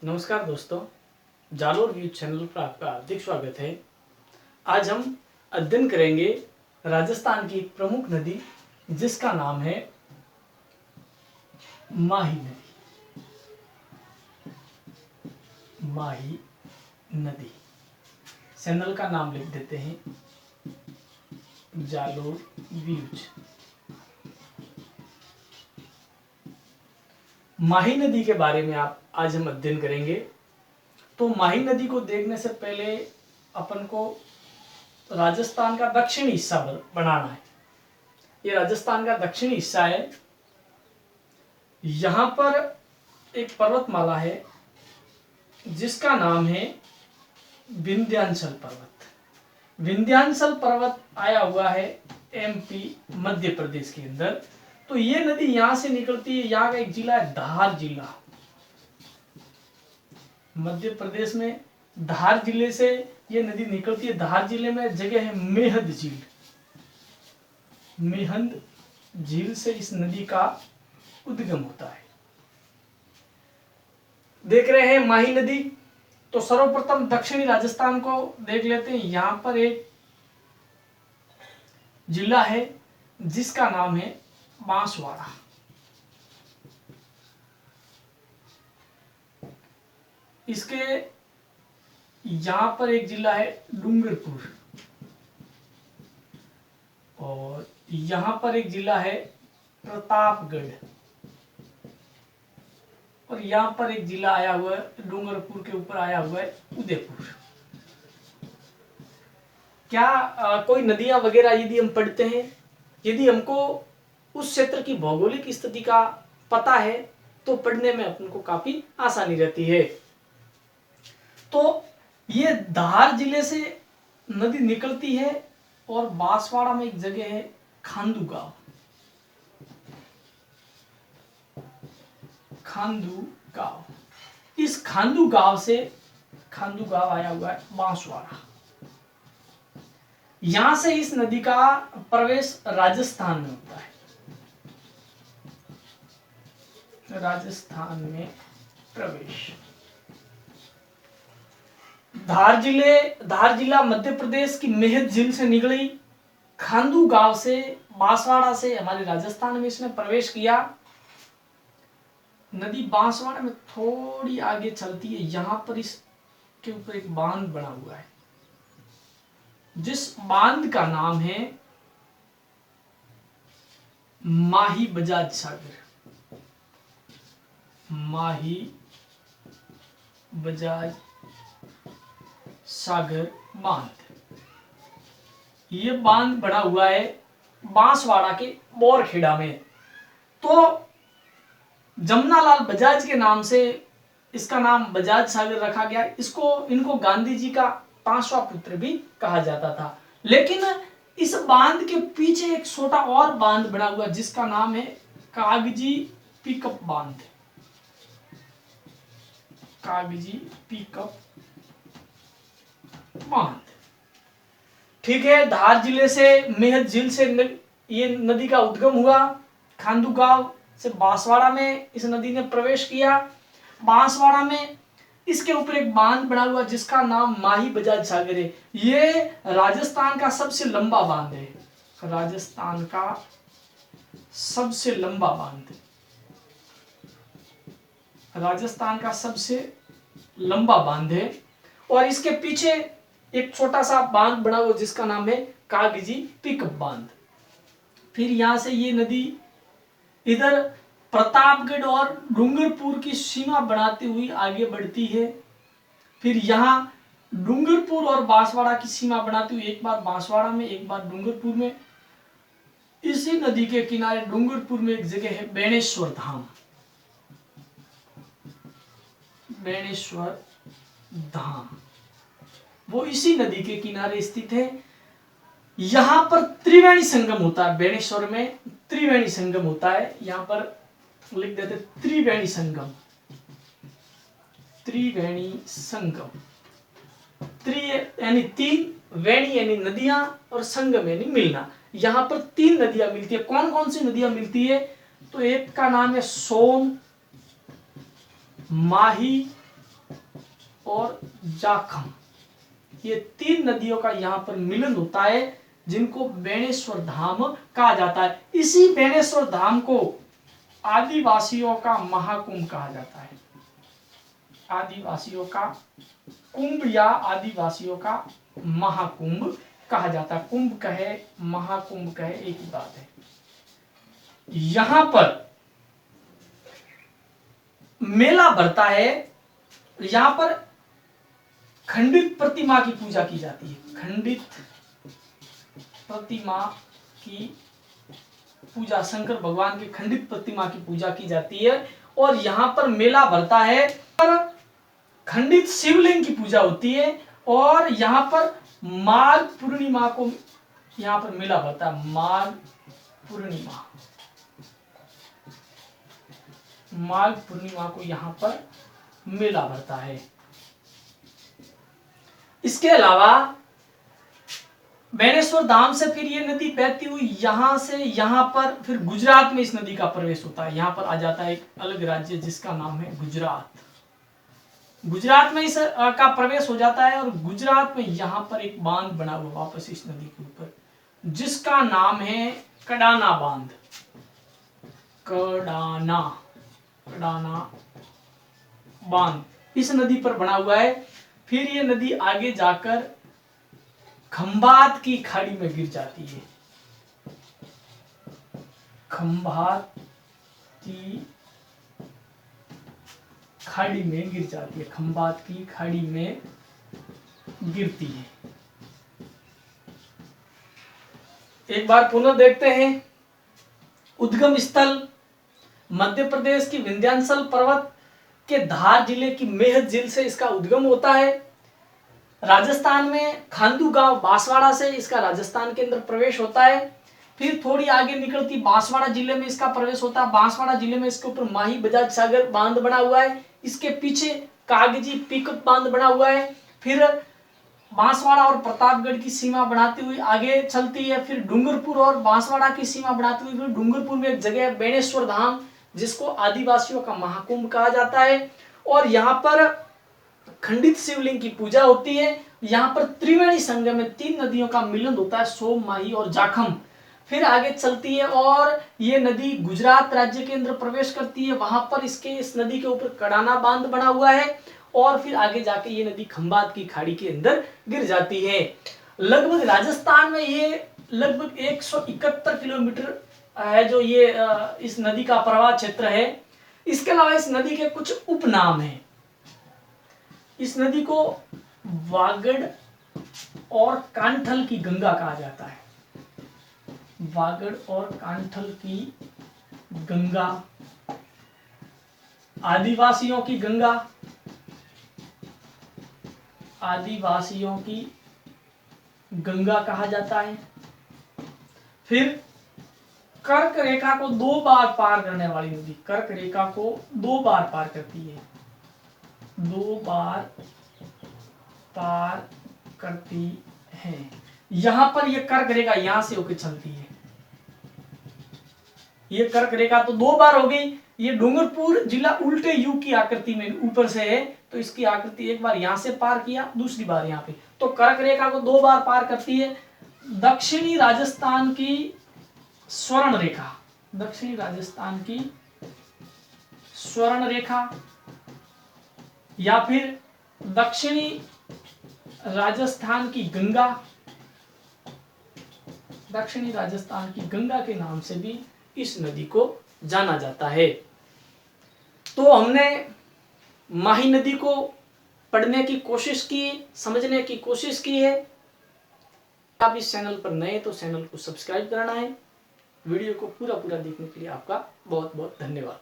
नमस्कार दोस्तों, Jalore news channel पर आपका हार्दिक स्वागत है। आज हम अध्ययन करेंगे राजस्थान की एक प्रमुख नदी जिसका नाम है माही नदी। माही नदी, चैनल का नाम लिख देते हैं जालोर व्यूज। माही नदी के बारे में आज हम अध्ययन करेंगे। तो माही नदी को देखने से पहले अपन को राजस्थान का दक्षिणी हिस्सा बनाना है। ये राजस्थान का दक्षिणी हिस्सा है। यहाँ पर एक पर्वतमाला है जिसका नाम है विंध्याचल पर्वत। विंध्याचल पर्वत आया हुआ है एमपी मध्य प्रदेश के अंदर। तो ये नदी यहां से निकलती है। यहाँ का एक जिला है धार जिला, मध्य प्रदेश में धार जिले से ये नदी निकलती है। धार जिले में जगह है मेहंद झील। मेहंद झील से इस नदी का उद्गम होता है। देख रहे हैं माही नदी। तो सर्वप्रथम दक्षिणी राजस्थान को देख लेते हैं। यहां पर एक जिला है जिसका नाम है बांसवाड़ा। इसके यहां पर एक जिला है डूंगरपुर और यहां पर एक जिला है प्रतापगढ़ और यहां पर एक जिला आया हुआ है डूंगरपुर के ऊपर आया हुआ है उदयपुर। क्या कोई नदियां वगैरह यदि हम पढ़ते हैं, यदि हमको उस क्षेत्र की भौगोलिक स्थिति का पता है तो पढ़ने में अपन को काफी आसानी रहती है। तो ये धार जिले से नदी निकलती है और बांसवाड़ा में एक जगह है खांदू गांव। खांदू गांव, इस खांदू गांव से खांदू गांव आया हुआ है बांसवाड़ा। यहां से इस नदी का प्रवेश राजस्थान में होता है। राजस्थान में प्रवेश धार जिला मध्य प्रदेश की मेहंद झील से निकली। खांदू गांव से बांसवाड़ा से हमारे राजस्थान में इसने प्रवेश किया। नदी बांसवाड़ा में थोड़ी आगे चलती है। यहां पर इसके ऊपर एक बांध बना हुआ है जिस बांध का नाम है माही बजाज सागर। माही बजाज सागर बांध। ये बांध बना हुआ है बांसवाड़ा के बोरखेड़ा में। तो जमनालाल बजाज के नाम से इसका नाम बजाज सागर रखा गया। इनको गांधी जी का 5वां पुत्र भी कहा जाता था। लेकिन इस बांध के पीछे एक छोटा और बांध बना हुआ जिसका नाम है कागजी पिकअप बांध। कागजी पिकअप बांध, ठीक है। धार जिले से मेहंद झील से ये नदी का उद्गम हुआ। खांदू गांव से बांसवाड़ा में इस नदी ने प्रवेश किया। बांसवाड़ा में इसके ऊपर एक बांध बना हुआ जिसका नाम माही बजाज सागर है। ये राजस्थान का सबसे लंबा बांध है। राजस्थान का सबसे लंबा बांध, राजस्थान का सबसे लंबा बांध है। और इसके पीछे एक छोटा सा बांध बना हुआ जिसका नाम है कागजी पिकअप बांध। फिर यहां से ये नदी इधर प्रतापगढ़ और डूंगरपुर की सीमा बनाती हुई आगे बढ़ती है। फिर यहाँ डूंगरपुर और बांसवाड़ा की सीमा बनाती हुई एक बार बांसवाड़ा में एक बार डूंगरपुर में। इसी नदी के किनारे डूंगरपुर में एक जगह है बेणेश्वर धाम। बेणेश्वर धाम वो इसी नदी के किनारे स्थित है। यहां पर त्रिवेणी संगम होता है। बेणेश्वर में त्रिवेणी संगम होता है। यहां पर लिख देते त्रिवेणी संगम। त्रिवेणी संगम, यानी तीन, वेणी यानी नदियां और संगम यानी मिलना। यहां पर 3 नदियां मिलती है। कौन कौन सी नदियां मिलती है? तो एक का नाम है सोन, माही और जाखम, ये 3 नदियों का यहाँ पर मिलन होता है, जिनको बेणेश्वर धाम कहा जाता है। इसी बेणेश्वर धाम को आदिवासियों का महाकुंभ कहा जाता है। आदिवासियों का कुंभ या आदिवासियों का महाकुंभ कहा जाता है। कुंभ कहे महाकुंभ कहे एक ही बात है। यहां पर मेला भरता है, यहां पर खंडित प्रतिमा की पूजा की जाती है। खंडित प्रतिमा की पूजा, शंकर भगवान की खंडित प्रतिमा की पूजा की जाती है। और यहां पर मेला भरता है, पर खंडित शिवलिंग की पूजा होती है। और यहां पर माघ पूर्णिमा को यहां पर मेला भरता है। माघ पूर्णिमा, माघ पूर्णिमा को यहां पर मेला भरता है। इसके अलावा बेणेश्वर धाम से फिर ये नदी बहती हुई यहां से यहां पर फिर गुजरात में इस नदी का प्रवेश होता है। यहां पर आ जाता है एक अलग राज्य जिसका नाम है गुजरात। गुजरात में इस का प्रवेश हो जाता है और गुजरात में यहां पर एक बांध बना हुआ वापस इस नदी के ऊपर, जिसका नाम है कडाना बांध। कडाना बांध इस नदी पर बना हुआ है। फिर ये नदी आगे जाकर खंभात की खाड़ी में गिर जाती है। खंभात की खाड़ी में गिर जाती है। खंभात की खाड़ी में गिरती है। एक बार पुनः देखते हैं। उद्गम स्थल मध्य प्रदेश की विंध्याचल पर्वत के धार जिले की मेहत झील से इसका उद्गम होता है। राजस्थान में खांदू गांव बांसवाड़ा से इसका राजस्थान के अंदर प्रवेश होता है। फिर थोड़ी आगे निकलती बांसवाड़ा जिले में इसका प्रवेश होता है। बांसवाड़ा जिले में इसके ऊपर माही बजाज सागर बांध बना हुआ है। इसके पीछे कागजी पिकअप बांध बना हुआ है। फिर बांसवाड़ा और प्रतापगढ़ की सीमा बनाती हुई आगे चलती है। फिर डूंगरपुर और बांसवाड़ा की सीमा बनाती हुई फिर डूंगरपुर में एक जगह है बेणेश्वर धाम, जिसको आदिवासियों का महाकुंभ कहा जाता है। और यहाँ पर खंडित शिवलिंग की पूजा होती है। यहाँ पर त्रिवेणी संगम में 3 नदियों का मिलन होता है, सोम, माही और जाखम। फिर आगे चलती है और ये नदी गुजरात राज्य के अंदर प्रवेश करती है। वहां पर इस नदी के ऊपर कडाना बांध बना हुआ है। और फिर आगे जाके ये नदी खंभात की खाड़ी के अंदर गिर जाती है। लगभग राजस्थान में ये लगभग 171 किलोमीटर है जो ये इस नदी का प्रवाह क्षेत्र है। इसके अलावा इस नदी के कुछ उपनाम हैं। इस नदी को वागड़ और कांठल की गंगा कहा जाता है। वागड़ और कांठल की गंगा, आदिवासियों की गंगा, आदिवासियों की गंगा कहा जाता है। फिर कर्क रेखा को 2 बार पार करने वाली नदी, कर्क रेखा को 2 बार पार करती है। 2 बार पार करती है। यहां पर यह कर्क रेखा यहां से होकर चलती है। ये कर्क रेखा तो 2 बार हो गई। ये डूंगरपुर जिला उल्टे यू की आकृति में ऊपर से है, तो इसकी आकृति एक बार यहां से पार किया, दूसरी बार यहां पे, तो कर्क रेखा को 2 बार पार करती है। दक्षिणी राजस्थान की स्वर्ण रेखा, दक्षिणी राजस्थान की स्वर्ण रेखा या फिर दक्षिणी राजस्थान की गंगा, दक्षिणी राजस्थान की गंगा के नाम से भी इस नदी को जाना जाता है। तो हमने माही नदी को पढ़ने की कोशिश की, समझने की कोशिश की है। आप इस चैनल पर नए तो चैनल को सब्सक्राइब करना है। वीडियो को पूरा देखने के लिए आपका बहुत बहुत धन्यवाद।